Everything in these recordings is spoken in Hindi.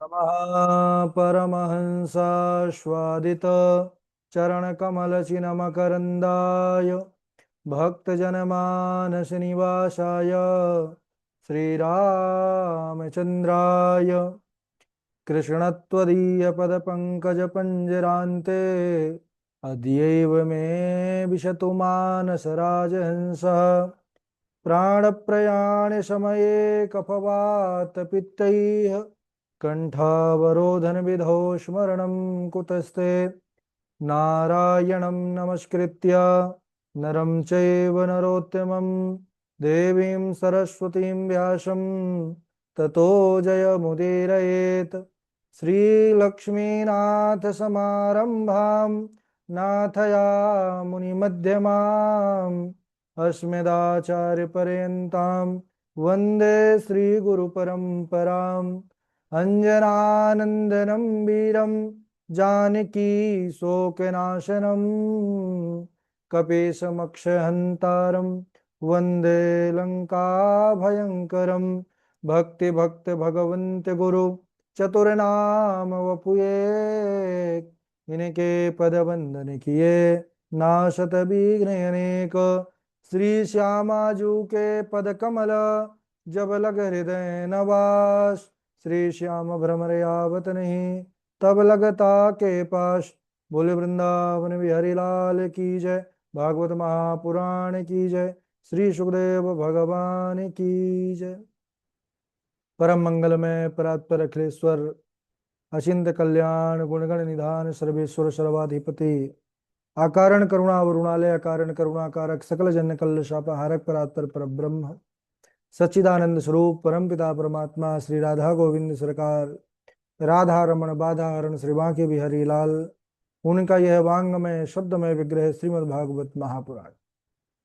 नमः परमहंसास्वादित चरणकमलचिन्मकरन्दाय भक्तजनमानसनिवासाय श्रीरामचन्द्राय कृष्णत्वदीयपदपङ्कजपञ्जरान्ते अद्यैव मे विशतु मानसराजहंसः प्राणप्रयाणसमये कफवातपित्तैः कण्ठावरोधनविधौ स्मरणं कुतस्ते नारायणं नमस्कृत्य नरं चैव नरोत्तमं देवीं सरस्वतीं व्यासं ततो जयमुदीरयेत् श्रीलक्ष्मीनाथसमारम्भां नाथयामुनिमध्यमाम् अस्मदाचार्यपर्यन्तां वन्दे श्रीगुरुपरम्पराम् अञ्जनानन्दनं वीरं जानकी शोकनाशनं कपीशमक्षहन्तारं वन्दे लङ्काभयङ्करं भक्ति भगवन्त गुरु चतुर्नाम वपुये इनके पद वंदन किए नाशत विघ्न अनेक श्री श्यामाजू के पद कमल जब लग हृदय नवास श्री श्याम भ्रमर आवत नहीं तब लगता के पास। बोले वृंदावन बिहारी लाल की जय। भागवत महापुराण की जय। श्री सुखदेव भगवान की जय। परम मंगलमय परात्पर अखिलेश्वर अचिंत कल्याण गुणगण निधान सर्वेश्वर सर्वाधिपति आकारण करुणा वरुणालय अकारण करुणाकारक सकल जन कल शापाहारक परात्पर पर ब्रह्म सच्चिदानंद स्वरूप परमपिता परमात्मा श्री राधा गोविंद सरकार राधा रमण बाधा हरण श्री बांके बिहारी लाल उनका यह वांगमय शब्दमय विग्रह श्रीमद् भागवत महापुराण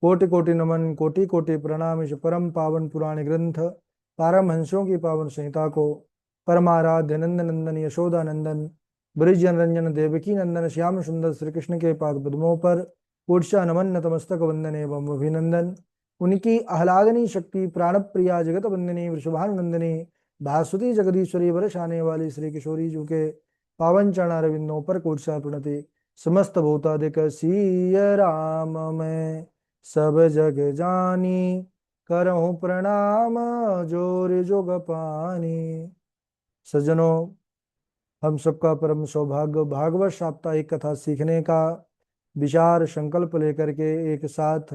कोटि कोटि नमन कोटि कोटि प्रणाम। इस परम पावन पुराण ग्रंथ पारमहंसों की पावन संहिता को परमाराध्य नंद नंदन यशोदा नंदन ब्रिज रंजन देवकी नंदन श्याम सुंदर श्री कृष्ण के पाद पद्मों पर पूर्षा नमन नतमस्तक वंदन एवं अभिनंदन। उनकी आह्लादनी शक्ति प्राण प्रिया जगत वंदनी वृषभानुनंदनी भासुती जगदीश्वरी वर्ष आने वाली श्री किशोरी जी के पावन चरणारविंदों पर कोटसा प्रणति। समस्त भूतादिक सीय राम में सब जग जानी करहूँ प्रणाम जोर जोग पानी। सज्जनों, हम सबका परम सौभाग्य भागवत साप्ताहिक कथा सीखने का विचार संकल्प लेकर के एक साथ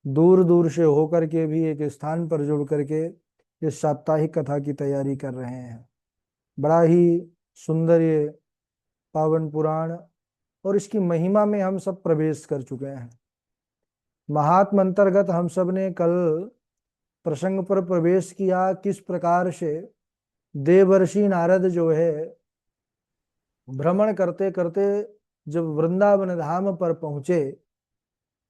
दूर दूर से होकर के भी एक स्थान पर जुड़ करके इस साप्ताहिक कथा की तैयारी कर रहे हैं। बड़ा ही सुंदर ये पावन पुराण और इसकी महिमा में हम सब प्रवेश कर चुके हैं। महात्म अंतर्गत हम सब ने कल प्रसंग पर प्रवेश किया किस प्रकार से देवर्षि नारद जो है भ्रमण करते करते जब वृंदावन धाम पर पहुंचे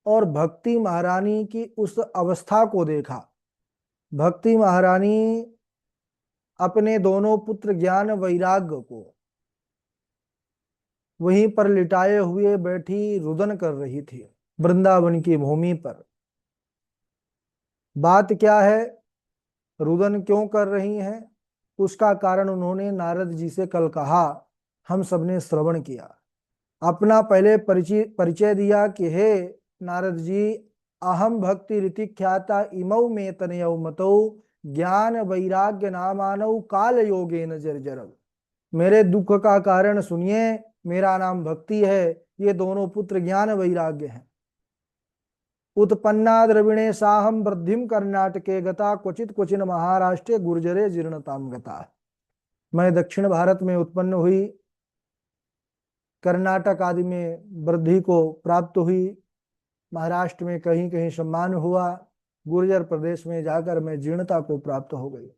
और भक्ति महारानी की उस अवस्था को देखा। भक्ति महारानी अपने दोनों पुत्र ज्ञान वैराग्य को वहीं पर लिटाए हुए बैठी रुदन कर रही थी वृंदावन की भूमि पर। बात क्या है, रुदन क्यों कर रही हैं, उसका कारण उन्होंने नारद जी से कल कहा, हम सबने श्रवण किया। अपना पहले परिचय दिया कि हे नारद जी, अहम भक्ति रीति ख्याता इमौ में तनयौ मतौ ज्ञान वैराग्य नामानौ काल योगेन जर्जरौ। मेरे दुख का कारण सुनिए, मेरा नाम भक्ति है, ये दोनों पुत्र ज्ञान वैराग्य हैं। उत्पन्ना द्रविणे साहम वृद्धिम कर्नाटके गता क्वचित क्वचिन महाराष्ट्रे गुर्जरे जीर्णताम गता। मैं दक्षिण भारत में उत्पन्न हुई, कर्नाटक आदि में वृद्धि को प्राप्त हुई, महाराष्ट्र में कहीं कहीं सम्मान हुआ, गुर्जर प्रदेश में जाकर मैं जीर्णता को प्राप्त हो गई।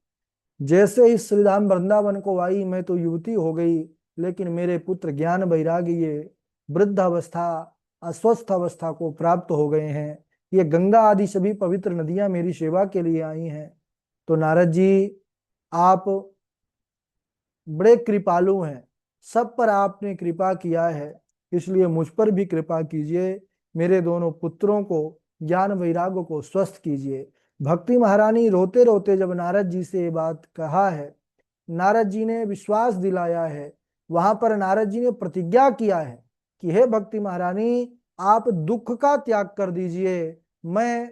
जैसे ही श्रीधाम वृंदावन को आई मैं तो युवती हो गई, लेकिन मेरे पुत्र ज्ञान वैराग्य ये वृद्ध अवस्था अस्वस्थ अवस्था को प्राप्त हो गए हैं। ये गंगा आदि सभी पवित्र नदियां मेरी सेवा के लिए आई हैं। तो नारद जी, आप बड़े कृपालु हैं, सब पर आपने कृपा किया है, इसलिए मुझ पर भी कृपा कीजिए। मेरे दोनों पुत्रों को ज्ञान वैराग्य को स्वस्थ कीजिए। भक्ति महारानी रोते रोते जब नारद जी से ये बात कहा है, नारद जी ने विश्वास दिलाया है, वहां पर नारद जी ने प्रतिज्ञा किया है कि हे भक्ति महारानी, आप दुख का त्याग कर दीजिए। मैं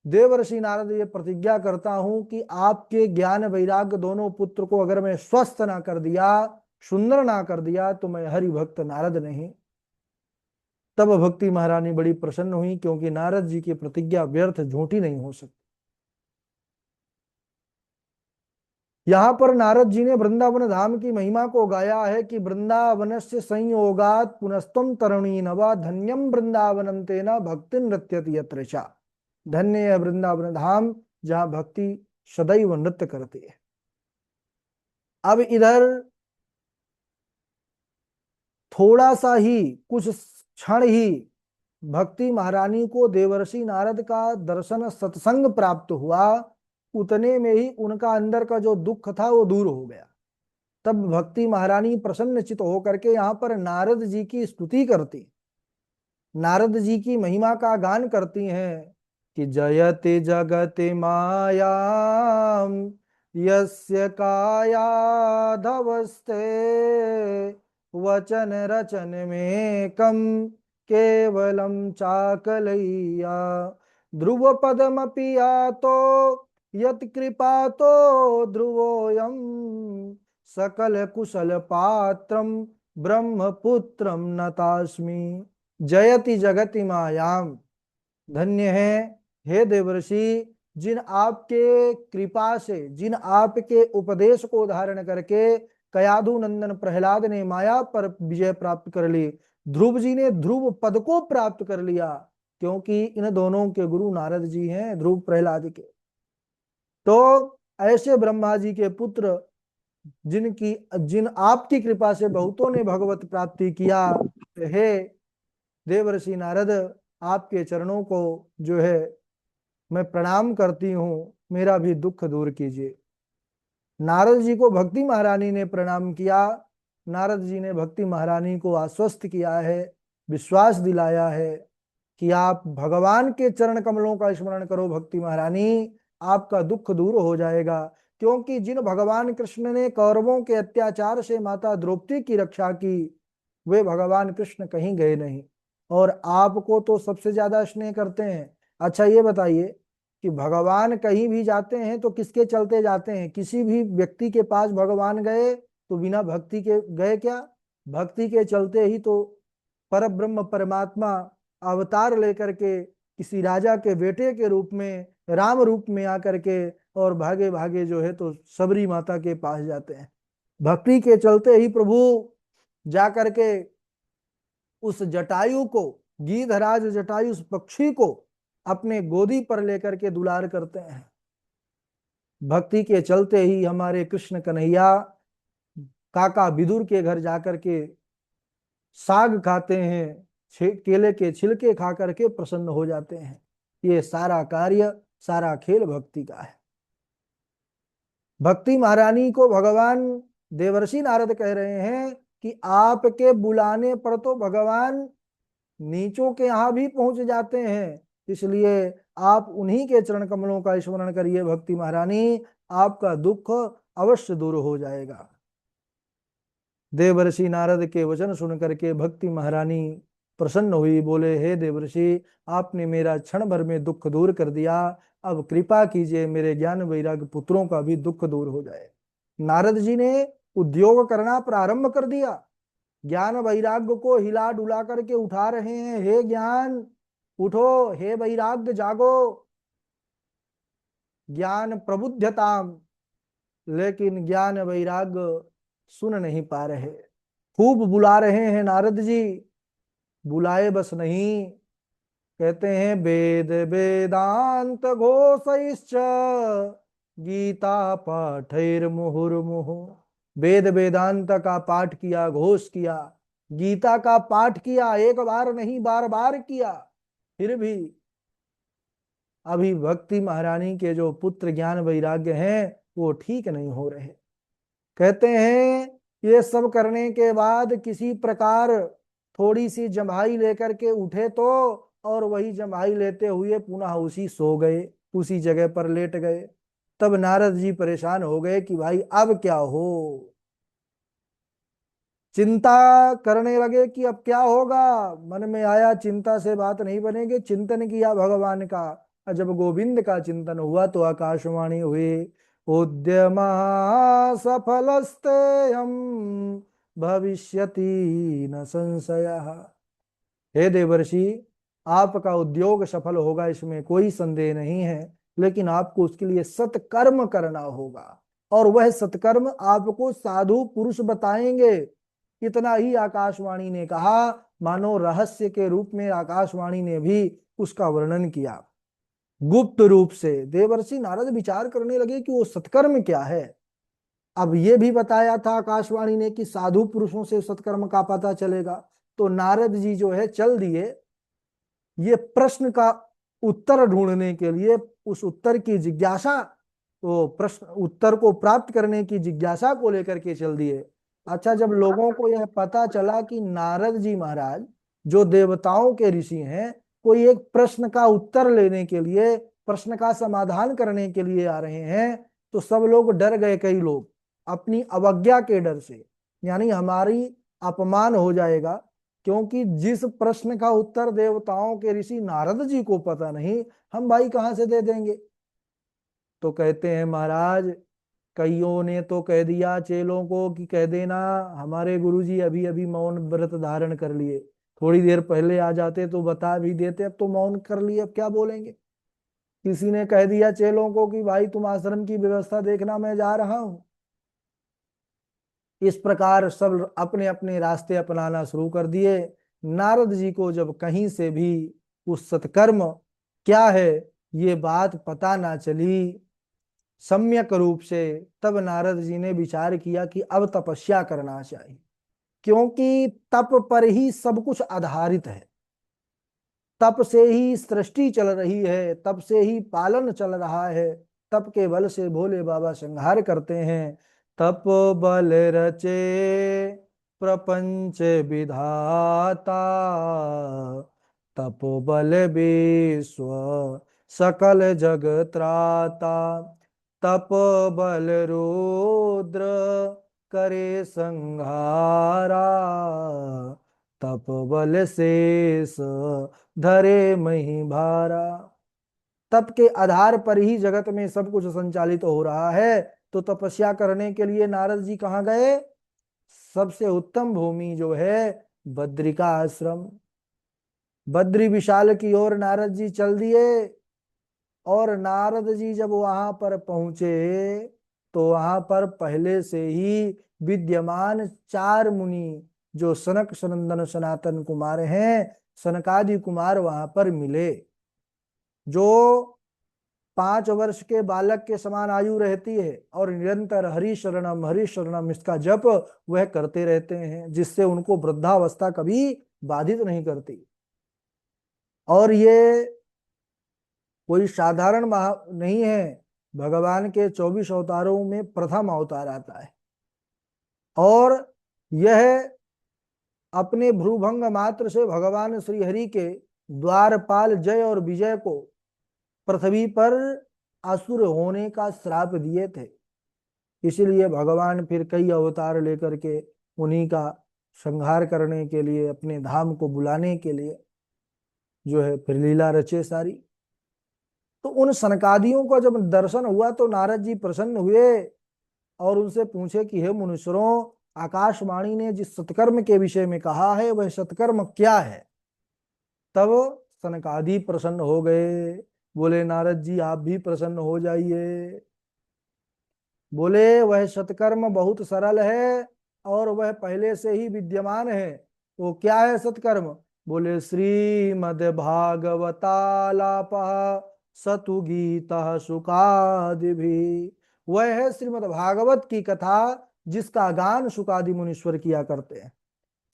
देवर्षि नारद ये प्रतिज्ञा करता हूं कि आपके ज्ञान वैराग्य दोनों पुत्र को अगर मैं स्वस्थ ना कर दिया, सुंदर ना कर दिया, तो मैं हरि भक्त नारद नहीं। तब भक्ति महारानी बड़ी प्रसन्न हुई, क्योंकि नारद जी की प्रतिज्ञा व्यर्थ झूठी नहीं हो सकती। यहां पर नारद जी ने वृंदावन धाम की महिमा को गाया है कि वृंदावन से संयोगात पुनस्तम तरुणी नवा धन्यम वृंदावनम तेना भक्ति नृत्यति यत्रशा। धन्य है वृंदावन धाम, जहां भक्ति सदैव नृत्य करती है। अब इधर थोड़ा सा ही, कुछ क्षण ही भक्ति महारानी को देवर्षि नारद का दर्शन सत्संग प्राप्त हुआ, उतने में ही उनका अंदर का जो दुख था वो दूर हो गया। तब भक्ति महारानी प्रसन्नचित होकर के यहाँ पर नारद जी की स्तुति करती, नारद जी की महिमा का गान करती हैं कि जयते जगते मायाम यस्य कायाधवस्ते वचन रचन में कम केवलम चाकलैया ध्रुव पदमपि यातो यत कृपा तो ध्रुवोयम सकल कुशल पात्रम ब्रह्मपुत्रम नतास्मि। जयति जगति मायाम, धन्य है हे देवर्षि, जिन आपके कृपा से, जिन आपके उपदेश को धारण करके कयाधु नंदन प्रहलाद ने माया पर विजय प्राप्त कर ली, ध्रुव जी ने ध्रुव पद को प्राप्त कर लिया, क्योंकि इन दोनों के गुरु नारद जी हैं, ध्रुव प्रहलाद के। तो ऐसे ब्रह्मा जी के पुत्र जिन आपकी कृपा से बहुतों ने भगवत प्राप्ति किया, हे देवर्षि नारद, आपके चरणों को जो है मैं प्रणाम करती हूँ, मेरा भी दुख दूर कीजिए। नारद जी को भक्ति महारानी ने प्रणाम किया। नारद जी ने भक्ति महारानी को आश्वस्त किया है, विश्वास दिलाया है कि आप भगवान के चरण कमलों का स्मरण करो भक्ति महारानी, आपका दुख दूर हो जाएगा। क्योंकि जिन भगवान कृष्ण ने कौरवों के अत्याचार से माता द्रौपदी की रक्षा की, वे भगवान कृष्ण कहीं गए नहीं, और आपको तो सबसे ज्यादा स्नेह करते हैं। अच्छा ये बताइए कि भगवान कहीं भी जाते हैं तो किसके चलते जाते हैं? किसी भी व्यक्ति के पास भगवान गए तो बिना भक्ति के गए क्या? भक्ति के चलते ही तो पर ब्रह्म परमात्मा अवतार लेकर के किसी राजा के बेटे के रूप में, राम रूप में आकर के, और भागे भागे जो है तो सबरी माता के पास जाते हैं। भक्ति के चलते ही प्रभु जाकर के उस जटायु को, गीधराज जटायु उस पक्षी को अपने गोदी पर लेकर के दुलार करते हैं। भक्ति के चलते ही हमारे कृष्ण कन्हैया काका विदुर के घर जाकर के साग खाते हैं, केले के छिलके खा करके प्रसन्न हो जाते हैं। ये सारा कार्य, सारा खेल भक्ति का है। भक्ति महारानी को भगवान देवर्षि नारद कह रहे हैं कि आपके बुलाने पर तो भगवान नीचों के यहां भी पहुंच जाते हैं, इसलिए आप उन्हीं के चरण कमलों का स्मरण करिए भक्ति महारानी, आपका दुख अवश्य दूर हो जाएगा। देवर्षि नारद के वचन सुन करके भक्ति महारानी प्रसन्न हुई, बोले हे देवर्षि, आपने मेरा क्षण भर में दुख दूर कर दिया, अब कृपा कीजिए मेरे ज्ञान वैराग्य पुत्रों का भी दुख दूर हो जाए। नारद जी ने उद्योग करना प्रारंभ कर दिया, ज्ञान वैराग्य को हिला डुला करके उठा रहे हैं। हे ज्ञान उठो, हे वैराग्य जागो, ज्ञान प्रबुद्धताम, लेकिन ज्ञान वैराग्य सुन नहीं पा रहे। खूब बुला रहे हैं नारद जी, बुलाए बस नहीं, कहते हैं वेद वेदांत घोषैश्च गीता पाठैर मुहुर्मुहु। वेद वेदांत का पाठ किया, घोष किया, गीता का पाठ किया, एक बार नहीं बार बार किया, फिर भी अभी भक्ति महारानी के जो पुत्र ज्ञान वैराग्य हैं वो ठीक नहीं हो रहे। कहते हैं ये सब करने के बाद किसी प्रकार थोड़ी सी जम्हाई लेकर के उठे तो, और वही जम्हाई लेते हुए पुनः उसी सो गए, उसी जगह पर लेट गए। तब नारद जी परेशान हो गए कि भाई अब क्या हो। चिंता करने लगे कि अब क्या होगा। मन में आया चिंता से बात नहीं बनेगी, चिंतन किया भगवान का। और जब गोविंद का चिंतन हुआ तो आकाशवाणी हुई, उद्यम सफलस्ते हम भविष्यति न संशय। हे देवर्षि, आपका उद्योग सफल होगा, इसमें कोई संदेह नहीं है, लेकिन आपको उसके लिए सत्कर्म करना होगा, और वह सत्कर्म आपको साधु पुरुष बताएंगे। इतना ही आकाशवाणी ने कहा, मानो रहस्य के रूप में आकाशवाणी ने भी उसका वर्णन किया। गुप्त रूप से देवर्षि नारद विचार करने लगे कि वो सत्कर्म क्या है। अब ये भी बताया था आकाशवाणी ने कि साधु पुरुषों से सत्कर्म का पता चलेगा, तो नारद जी जो है चल दिए ये प्रश्न का उत्तर ढूंढने के लिए। उस उत्तर की जिज्ञासा, तो प्रश्न उत्तर को प्राप्त करने की जिज्ञासा को लेकर के चल दिए। अच्छा, जब लोगों को यह पता चला कि नारद जी महाराज जो देवताओं के ऋषि हैं, कोई एक प्रश्न का उत्तर लेने के लिए, प्रश्न का समाधान करने के लिए आ रहे हैं, तो सब लोग डर गए। कई लोग अपनी अवज्ञा के डर से, यानी हमारी अपमान हो जाएगा, क्योंकि जिस प्रश्न का उत्तर देवताओं के ऋषि नारद जी को पता नहीं, हम भाई कहां से दे देंगे। तो कहते हैं महाराज, कईयों ने तो कह दिया चेलों को कि कह देना हमारे गुरुजी अभी अभी मौन व्रत धारण कर लिए, थोड़ी देर पहले आ जाते तो बता भी देते, अब तो मौन कर लिए, अब क्या बोलेंगे। किसी ने कह दिया चेलों को कि भाई तुम आश्रम की व्यवस्था देखना, मैं जा रहा हूं। इस प्रकार सब अपने अपने रास्ते अपनाना शुरू कर दिए। नारद जी को जब कहीं से भी उस सत्कर्म क्या है ये बात पता ना चली सम्यक रूप से, तब नारद जी ने विचार किया कि अब तपस्या करना चाहिए, क्योंकि तप पर ही सब कुछ आधारित है। तप से ही सृष्टि चल रही है, तप से ही पालन चल रहा है। तप के बल से भोले बाबा संहार करते हैं। तप बल रचे प्रपंच विधाता, तप बल विश्व सकल जग त्राता। तप बल रुद्र करे संहारा, तप बल शेष धरे मही भारा। तप के आधार पर ही जगत में सब कुछ संचालित हो रहा है। तो तपस्या करने के लिए नारद जी कहाँ गए। सबसे उत्तम भूमि जो है बद्रिका आश्रम, बद्री विशाल की ओर नारद जी चल दिए। और नारद जी जब वहां पर पहुंचे तो वहां पर पहले से ही विद्यमान चार मुनि, जो सनक सनंदन सनातन कुमार हैं, सनकादि कुमार वहां पर मिले, जो 5 वर्ष के बालक के समान आयु रहती है और निरंतर हरि शरणम इसका जप वह करते रहते हैं, जिससे उनको वृद्धावस्था कभी बाधित नहीं करती। और ये कोई साधारण महा नहीं है, भगवान के 24 अवतारों में प्रथम अवतार आता है। और यह अपने भ्रूभंग मात्र से भगवान श्री हरि के द्वारपाल जय और विजय को पृथ्वी पर असुर होने का श्राप दिए थे। इसीलिए भगवान फिर कई अवतार लेकर के उन्हीं का संहार करने के लिए, अपने धाम को बुलाने के लिए जो है फिर लीला रचे सारी। तो उन सनकादियों का जब दर्शन हुआ तो नारद जी प्रसन्न हुए और उनसे पूछे कि हे मुनीश्वरों, आकाशवाणी ने जिस सत्कर्म के विषय में कहा है वह सत्कर्म क्या है। तब सनकादि प्रसन्न हो गए। बोले नारद जी आप भी प्रसन्न हो जाइए। बोले वह सत्कर्म बहुत सरल है और वह पहले से ही विद्यमान है। वो क्या है सत्कर्म। बोले श्रीमद् भागवतालाप सतु गीता सुकादि भी। वह है श्रीमद् भागवत की कथा, जिसका गान सुकादि मुनीश्वर किया करते हैं।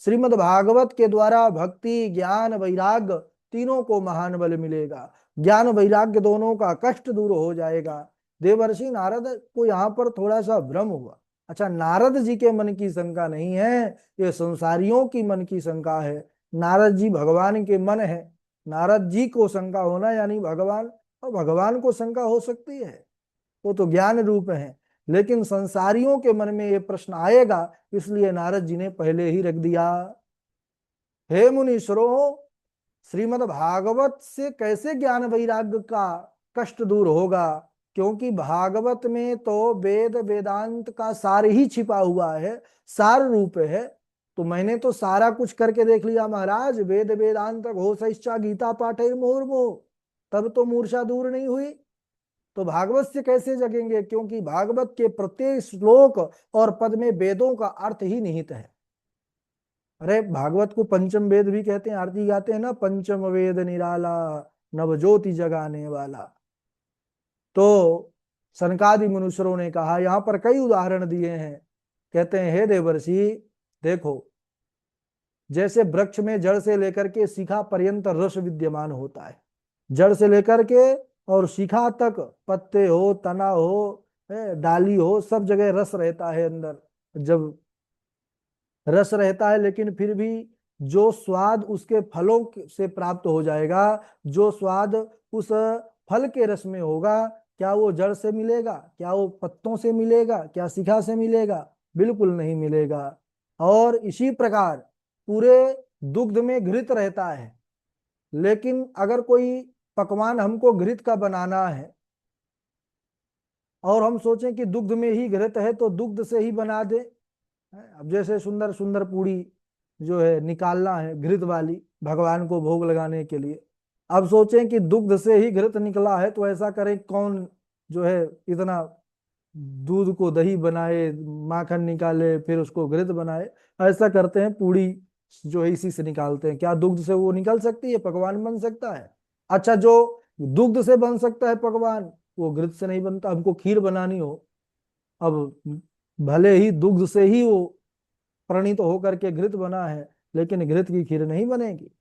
श्रीमद् भागवत के द्वारा भक्ति ज्ञान वैराग्य तीनों को महान बल मिलेगा। ज्ञान वैराग्य दोनों का कष्ट दूर हो जाएगा। देवर्षि नारद को यहाँ पर थोड़ा सा भ्रम हुआ। अच्छा, नारद जी के मन की शंका नहीं है, ये संसारियों की मन की शंका है। नारद जी भगवान के मन है, नारद जी को शंका होना यानी भगवान, और भगवान को शंका हो सकती है। वो तो ज्ञान रूप है। लेकिन संसारियों के मन में ये प्रश्न आएगा, इसलिए नारद जी ने पहले ही रख दिया। हे मुनीश्वरों, श्रीमद् भागवत से कैसे ज्ञान वैराग्य का कष्ट दूर होगा? क्योंकि भागवत में तो वेद वेदांत का सार ही छिपा हुआ है, सार रूप है। तो मैंने तो सारा कुछ करके देख लिया महाराज, वेद वेदांत घोषइच्छा गीता पाठे मुहुर्मुहु, तब तो मूर्छा दूर नहीं हुई। तो भागवत से कैसे जगेंगे? क्योंकि भागवत के प्रत्येक श्लोक और पद में वेदों का अर्थ ही निहित है। अरे भागवत को पंचम वेद भी कहते हैं, आरती गाते हैं ना, पंचम वेद निराला नव ज्योति जगाने वाला। तो सनकादि मनुष्यों ने कहा, यहां पर कई उदाहरण दिए हैं। कहते हैं हे देवर्षि, देखो जैसे वृक्ष में जड़ से लेकर के शिखा पर्यंत रस विद्यमान होता है, जड़ से लेकर के और शिखा तक, पत्ते हो, तना हो, डाली हो, सब जगह रस रहता है अंदर। जब रस रहता है, लेकिन फिर भी जो स्वाद उसके फलों से प्राप्त हो जाएगा, जो स्वाद उस फल के रस में होगा, क्या वो जड़ से मिलेगा? क्या वो पत्तों से मिलेगा? क्या शिखा से मिलेगा? बिल्कुल नहीं मिलेगा। और इसी प्रकार पूरे दुग्ध में घृत रहता है, लेकिन अगर कोई पकवान हमको घृत का बनाना है और हम सोचें कि दुग्ध में ही घृत है तो दुग्ध से ही बना दे। अब जैसे सुंदर सुंदर पूड़ी जो है निकालना है घृत वाली भगवान को भोग लगाने के लिए, अब सोचें कि दुग्ध से ही घृत निकला है, तो ऐसा करें कौन जो है इतना दूध को दही बनाए, माखन निकाले, फिर उसको घृत बनाए। ऐसा करते हैं पूड़ी जो है इसी से निकालते हैं। क्या दुग्ध से वो निकल सकती है, पकवान बन सकता है? अच्छा, जो दुग्ध से बन सकता है पकवान, वो घृत से नहीं बनता। हमको खीर बनानी हो, अब भले ही दुग्ध से ही वो प्रणीत होकर के घृत बना है, लेकिन घृत की खीर नहीं बनेगी।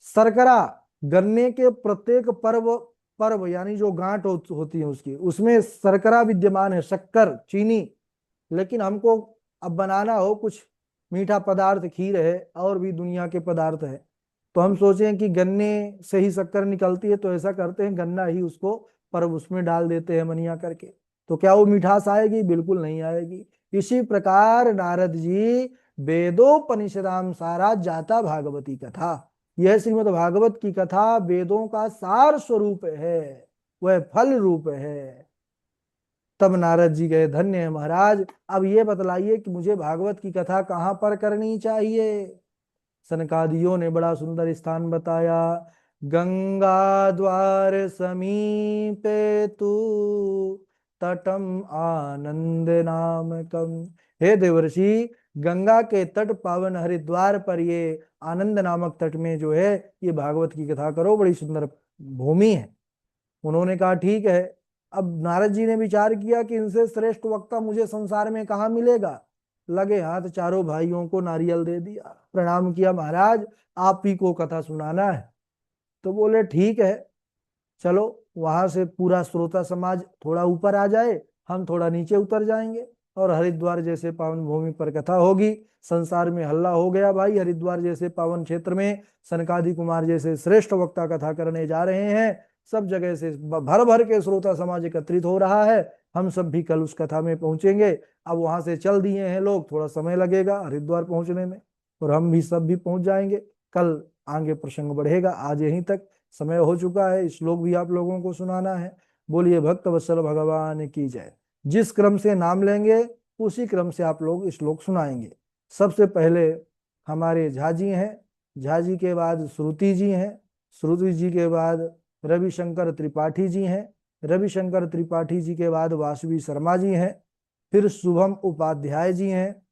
शर्करा, गन्ने के प्रत्येक पर्व पर्व यानी जो गांठ होती है उसकी, उसमें शर्करा विद्यमान है, शक्कर, चीनी। लेकिन हमको अब बनाना हो कुछ मीठा पदार्थ, खीर है और भी दुनिया के पदार्थ है, तो हम सोचें कि गन्ने से ही शक्कर निकलती है, तो ऐसा करते हैं गन्ना ही उसको पर्व उसमें डाल देते हैं मनिया करके। तो क्या वो मिठास आएगी? बिल्कुल नहीं आएगी। इसी प्रकार नारद जी वेदोपनिषदाम सारा जाता भागवती कथा, यह श्रीमद् भागवत की कथा वेदों का सार स्वरूप है, वह फल रूप है। तब नारद जी गए, धन्य है महाराज, अब ये बतलाइए कि मुझे भागवत की कथा कहाँ पर करनी चाहिए? सनकादियों ने बड़ा सुंदर स्थान बताया। गंगा द्वार समीपे तू तटम आनंद नामकम। हे देवर्षि, गंगा के तट पावन हरिद्वार पर ये आनंद नामक तट में जो है ये भागवत की कथा करो, बड़ी सुंदर भूमि है। उन्होंने कहा ठीक है। अब नारद जी ने विचार किया कि इनसे श्रेष्ठ वक्ता मुझे संसार में कहाँ मिलेगा। लगे हाथ चारों भाइयों को नारियल दे दिया, प्रणाम किया, महाराज आप ही को कथा सुनाना है। तो बोले ठीक है, चलो वहां से पूरा श्रोता समाज थोड़ा ऊपर आ जाए, हम थोड़ा नीचे उतर जाएंगे, और हरिद्वार जैसे पावन भूमि पर कथा होगी। संसार में हल्ला हो गया, भाई हरिद्वार जैसे पावन क्षेत्र में सनकादि कुमार जैसे श्रेष्ठ वक्ता कथा करने जा रहे हैं। सब जगह से भर भर के श्रोता समाज एकत्रित हो रहा है। हम सब भी कल उस कथा में पहुंचेंगे। अब वहां से चल दिए हैं लोग, थोड़ा समय लगेगा हरिद्वार पहुंचने में, और हम भी सब भी पहुंच जाएंगे। कल आगे प्रसंग बढ़ेगा, आज यहीं तक समय हो चुका है। श्लोक भी आप लोगों को सुनाना है। बोलिए भक्त वत्सल भगवान की जय। जिस क्रम से नाम लेंगे उसी क्रम से आप लोग श्लोक सुनाएंगे। सबसे पहले हमारे झाजी हैं, झाजी के बाद श्रुति जी हैं, श्रुति जी के बाद रविशंकर त्रिपाठी जी हैं, रविशंकर त्रिपाठी जी के बाद वासवी शर्मा जी हैं, फिर शुभम उपाध्याय जी हैं,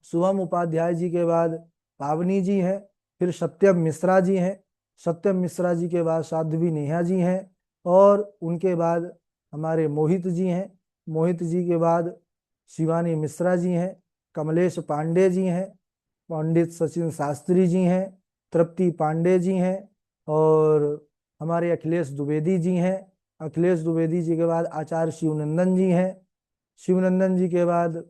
शुभम उपाध्याय जी के बाद पावनी जी हैं, फिर सत्यम मिश्रा जी हैं, सत्यम मिश्रा जी के बाद साध्वी नेहा जी हैं, और उनके बाद हमारे मोहित जी हैं, मोहित जी के बाद शिवानी मिश्रा जी हैं, कमलेश पांडे जी हैं, पंडित सचिन शास्त्री जी हैं, तृप्ति पांडे जी हैं, और हमारे अखिलेश द्विवेदी जी हैं। अखिलेश द्विवेदी जी के बाद आचार्य शिवनंदन जी हैं, शिवनंदन जी के बाद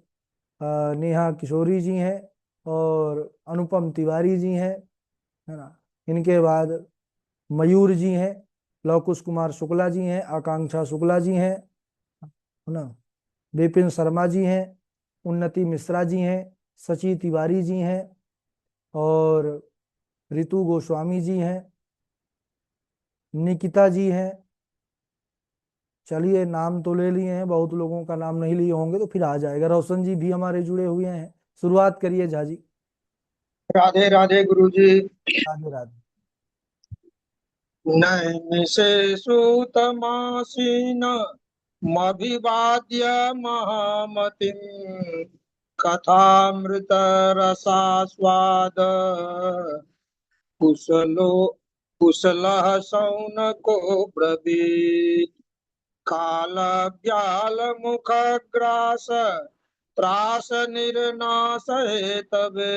नेहा किशोरी जी हैं, और अनुपम तिवारी जी हैं, है ना। इनके बाद मयूर जी हैं, लव कुश कुमार शुक्ला जी हैं, आकांक्षा शुक्ला जी हैं, है ना, विपिन शर्मा जी हैं, उन्नति मिश्रा जी हैं, सची तिवारी जी हैं, और रितु गोस्वामी जी हैं, निकिता जी हैं। चलिए, नाम तो ले लिए हैं, बहुत लोगों का नाम नहीं लिए होंगे तो फिर आ जाएगा। रोशन जी भी हमारे जुड़े हुए हैं। शुरुआत करिए झा जी। राधे राधे गुरु जी। राधे राधे। नैमिषेषुतमासीन मभिवाद्य महामतिं कथामृतरसास्वाद कुशलो कुशलः शौनको ब्रवीत् कालव्यालमुखग्रास त्रास निर्नाशहेतवे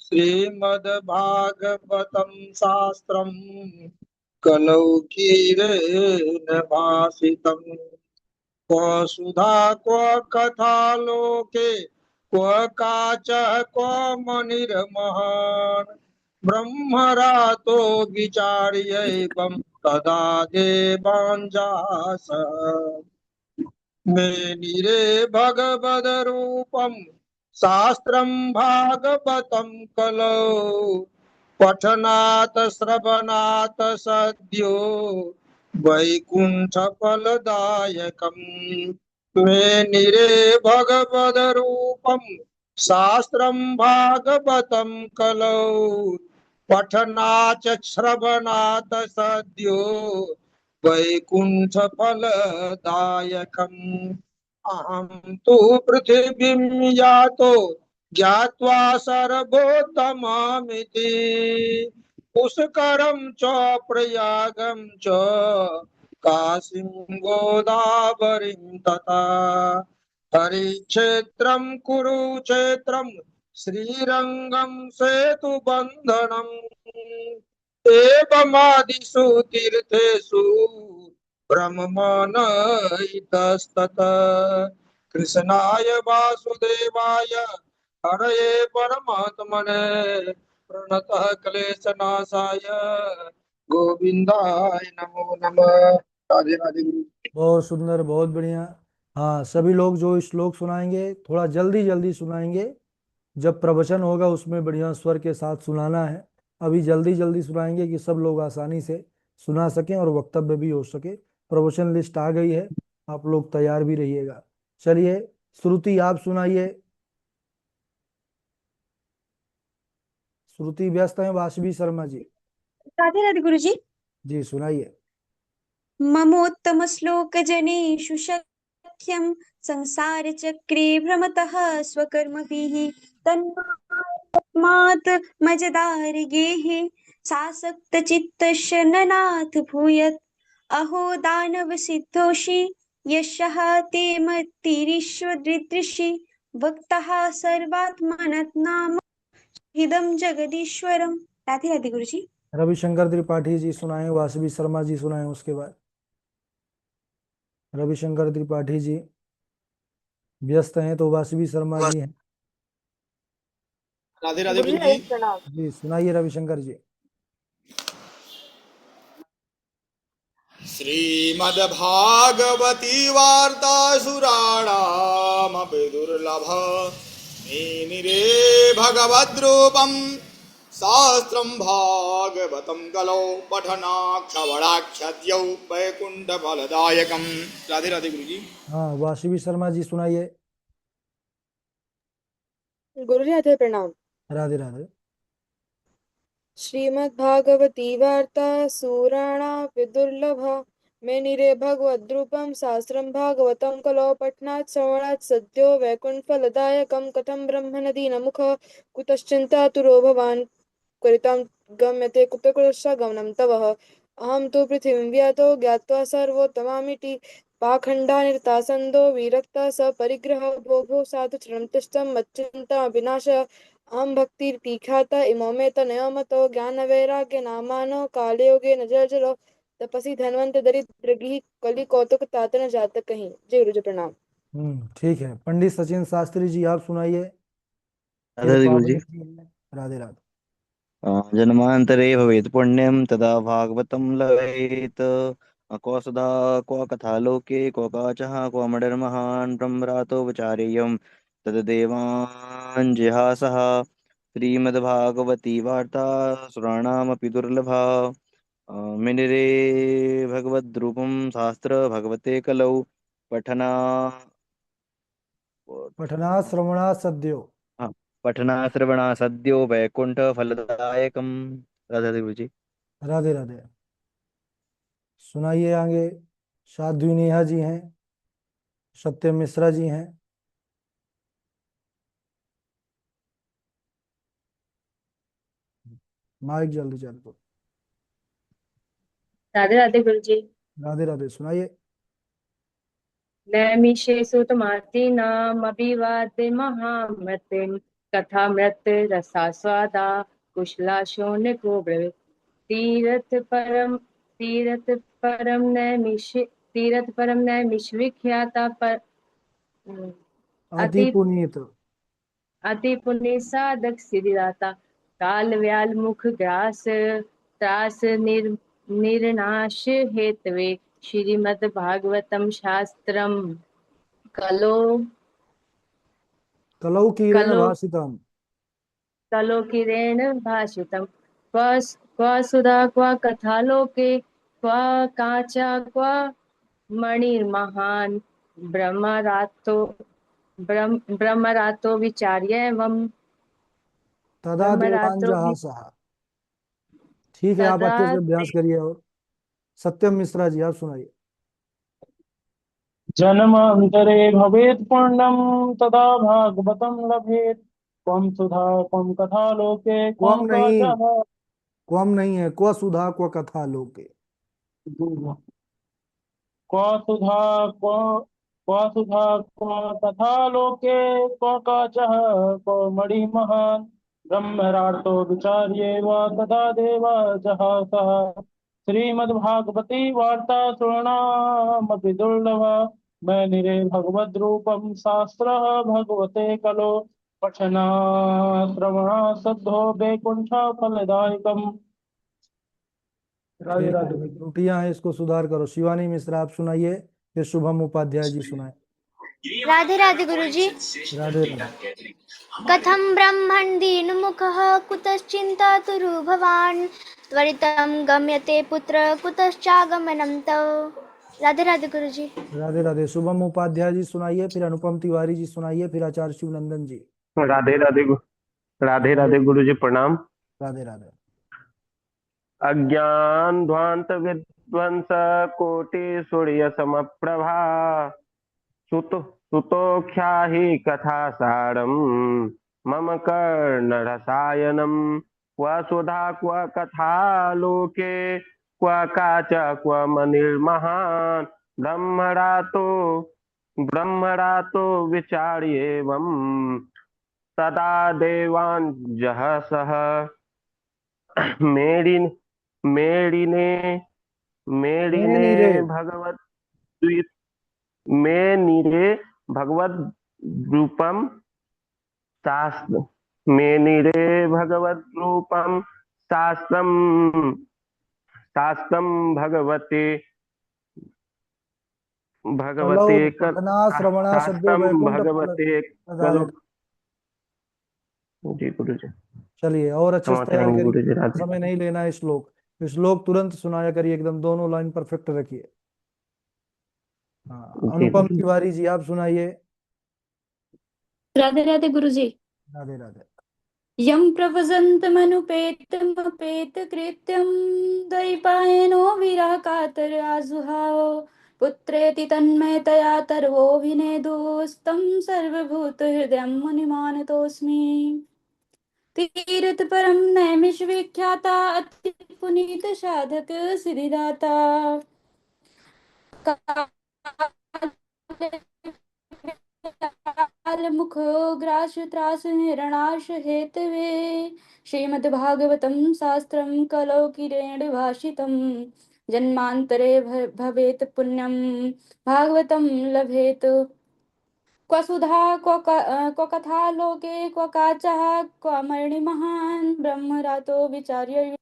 श्रीमद्भागवतं शास्त्रम् कलौ कीरेण भासितम् क्व सुधा क्व कथालोके क्व काचः क्व मणिर्महान् ब्रह्मरातो विचार्यैवं तदा देवाञ्जास मेनिरे भगवद्रूपं शास्त्रं भागवतं कलौ पठनात् श्रवणात् सद्यो वैकुण्ठफलदायकम् मेनिरे भगवद्रूपं शास्त्रं भागवतं कलौ पठनात् श्रवणात् सद्यो वैकुण्ठफलदायकम् अहं तु पृथिवीं यातो ज्ञात्वा सर्वोत्तमामिति पुष्करं च प्रयागं च काशीं गोदावरीं तथा हरिक्षेत्रं कुरुक्षेत्रं श्रीरङ्गं सेतुबन्धनम् एवमादिषु तीर्थेषु ब्रह्मण इतस्ततः कृष्णाय वासुदेवाय हरये परमात्मने प्रणतः क्लेशनाशाय गोविंदाय नमो नमः। राधे राधे गुरु। बहुत सुंदर, बहुत बढ़िया। हाँ, सभी लोग जो श्लोक सुनाएंगे थोड़ा जल्दी जल्दी सुनाएंगे। जब प्रवचन होगा उसमें बढ़िया स्वर के साथ सुनाना है। अभी जल्दी जल्दी सुनाएंगे कि सब लोग आसानी से सुना सकें और वक्तव्य भी हो सके। प्रवचन लिस्ट आ गई है, आप लोग तैयार भी रहिएगा। चलिए, श्रुति आप सुनाइए। श्रुति व्यस्त है, वासवी शर्मा जी। राधे राधे गुरु जी। जी सुनाइए। ममोत्तम श्लोक जनेषु शक्यं संसार चक्रे भ्रमतः स्वकर्मभिः तन्मात् मजदार गेहे सासक्त चित्तस्य ननाथ भूयत् अहो दानव सिद्धोषि यशः ते मत्तिरीश्वरदृषि भक्तः सर्वात्मनत् नाम इदं जगदीश्वरम्। राधे राधे गुरु जी। रविशंकर त्रिपाठी जी सुनाए, वासवी शर्मा जी सुनाए उसके बाद। रविशंकर त्रिपाठी जी व्यस्त हैं तो वासवी शर्मा जी हैं। राधे राधे गुरु गुरु जी जी। प्रणाम। जी सुनाइए रविशंकर जी। श्रीमद्भागवती वार्ता सुराणामपि दुर्लभ मेनिरे भगवद्रूपं शास्त्रं भागवतं कलौ पठनाक्षवणाक्षद्यौ वैकुण्ठफलदायकम्। राधे राधे गुरु जी। हाँ, वासवी शर्मा जी सुनाइए। गुरु जी आते प्रणाम। राधे राधे। श्रीमद्भागवती वार्ता सुराणापि दुर्लभा मेनिरे भगवद्रूपं शास्त्रं भागवतं कलो पठनात् श्रवणात् सद्यो वैकुण्ठफलदायकं कथं ब्रह्मणदीनमुखः कुतश्चिन्तातुरो भवान् क्वरितां गम्यते कुतकुलस्य गमनं तवः अहं तु पृथिवीं व्यातो ज्ञात्वा सर्वोत्तमामिति पाखण्डानिर्तासन्दो विरक्तः स परिग्रहः भो भो साधु चरणं तिष्ठं मच्चिन्ता विनाश अहं भक्तिर्तीख्याता इमो मे तनयो मतो ज्ञानवैराग्य नामानो कालयोगे न जर्जरो तपसि धनवंत दरिद्रगृह कलि कौतुक तातन जात कहीं। जय गुरु जी प्रणाम। ठीक है। पंडित सचिन शास्त्री जी आप सुनाइए। राधा फिर राधे गुरु जी। पावनी की है। राधे राधे। जन्मान्तरे भवेत् पुण्यं तदा भागवतं लभेत् क्व सुधा क्व कथा लोके क्व काचः क्व मणिर्महान् ब्रह्मरातो विचारेयं तद्देवाञ्जिहासः श्रीमद्भागवती वार्ता सुराणामपि दुर्लभा मिनिरे भगवद्रूपं शास्त्र भगवते कलौ पठना पठना श्रवणा सद्यो। हाँ, पठना श्रवणा सद्यो वैकुंठ फलदायकम। राधा देवी जी। राधे राधे। सुनाइए आगे। साध्वी नेहा जी हैं, सत्यम मिश्रा जी हैं। माइक जल्दी चालू करो। राधे राधे गुरु जी। राधे राधे सुनाइए। नैमिषेषु तमार्तीनामभिवाद्य महामतिं कथामृत रसास्वादा कुशलाशो निको ब्रवीत् तीरथ परम नैमिष विख्याता पर अति अति पुनीत। अति पुण्य साधक सिद्धिदाता काल व्याल मुख ग्रास त्रास निर्नाश हेतवे श्रीमद् भागवतम शास्त्रम कलो कलौ कीरेण कलो भाषितम्। कलोकिरेण भाषितम् क्व सुधा क्व कथा लोके क्व काचा क्व मणिर्महान् ब्रह्मरातो विचार्येवम् तदा ब्रह्मरातो देवांजहासः। ठीक है, आप तदा अच्छे से अभ्यास करिए। और सत्यम मिश्रा जी आप सुनाइए। जन्मान्तरे भवेत् पुण्यं तदा भागवतं लभेत् त्वं सुधा त्वं कथा लोके क्वम त्वं नहीं, काचः क्वम नहीं है, क्व सुधा क्व कथा लोके। क्व सुधा क्व क्व सुधा क्व कथा लोके क्व काचः क्व मणिमहान् ब्रह्मरार्तो विचार्येव तदा देवा जहासः श्रीमद्भागवती वार्ता शृणामपि दुर्लभा मैनिरे भगवद्रूपं शास्त्रः भगवते कलो पठना श्रवणा सद्धो वैकुंठ फलदायकम्। राधे ठीक है, राधे। अभी त्रुटियां हैं, इसको सुधार करो। शिवानी मिश्रा आप सुनाइए, फिर शुभम उपाध्याय जी सुनाए। राधे राधे गुरुजी। राधे राधे। कथं ब्रह्मन् दीनमुखः कुतश्चिन्तातुरो भवान् त्वरितं गम्यते पुत्र कुतश्चागमनं तव। राधे राधे गुरुजी। राधे राधे। शुभम उपाध्याय जी सुनाइए, फिर अनुपम तिवारी जी सुनाइए, फिर आचार्य शिवनंदन जी। राधे राधे राधे राधे राधे गुरु जी प्रणाम। राधे राधे। अज्ञान ध्वांत विध्वंस कोटि सूर्य समप्रभा सुतोख्या ही कथा सारम मम कर्ण रसायनम क्व सुधा क्व कथा लोके क्व काच क्व मनिर्महान ब्रह्मरातो विचार्येवम् तदा देवान् जह सह मेरी मेरिने मैं मेरिने नीरे। भगवत मेनिरे भगवत रूपम शास्त्र मेनिरे भगवत रूपम शास्त्रम शास्त्रम भगवते कलौ भगवते पठना श्रवणा सद्यो शास्त्रम वैकुंठ भगवते कलो। फलदायक। जी गुरु जी। चलिए और अच्छे से क्षमा तैयारी चाहेंगे करिए, गुरु जी। ज्यादा राधे समय नहीं लेना है। श्लोक तुरंत सुनाया करिए, एकदम दोनों लाइन परफेक्ट रखिए। हाँ, जी अनुपम गुरु जी। तिवारी जी आप सुनाइए। राधे राधे गुरुजी। राधे राधे। यं प्रवसन्तमनुपेतमपेतकृत्यं द्वैपायनो विरह कातर आजुहाव पुत्रेति तन्मयतया तर्वोऽभिनेदुस्तं सर्वभूतहृदयं मुनिमानतोऽस्मि। तीर्थपरं नैमिषविख्याता अति पुनीत साधक सिद्धिदाता मुखो ग्रास त्रास निरणाश हेतवे श्रीमद्भागवतं शास्त्रं कलौ किरेण भाषितं जन्मान्तरे भवेत् पुण्यं भागवतं लभेत् क्व सुधा क्व कथा लोके क्व काचः क्व मणिमहान् ब्रह्मरातो विचार्य।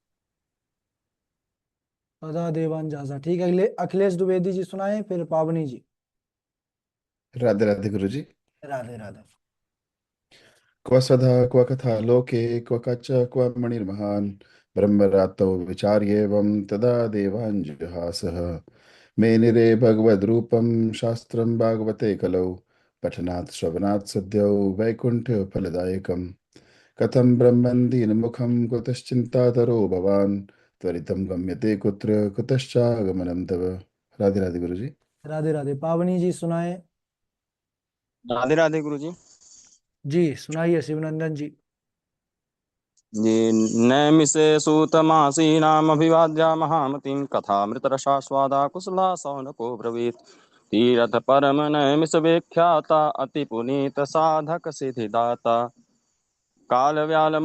सदा देवांजासा। ठीक है, अगले अखिलेश द्विवेदी जी सुनाए, फिर पावनी जी। राधे राधे गुरु जी। राधे राधे। क्व सदा क्व कथा लोके क्व कच्च क्व मणिर्महान् ब्रह्मरातौ विचार्येवं तदा देवाञ्जुहासः मेनिरे भगवद्रूपं शास्त्रं भागवते कलौ पठनात् श्रवणात् सद्यो वैकुण्ठफलदायकम् कथं ब्रह्मन् दीनमुखं कुतश्चिन्तातरो भवान् त्वरितं गम्यते कुत्र कुतश्चागमनं तव। राधे राधे गुरु जी। राधे राधे। पावनी जी सुनाए। राधे राधे गुरु जी। जी सुनाइए शिवनंदन जी। ये नैमिषे सूतमासीनामभिवाद्या महामतिं कथामृतरसास्वादा कुशला सौनको ब्रवीत् तीरथ परम नैमिष विख्याता अति पुनीत साधक सिद्धिदाता काल व्याल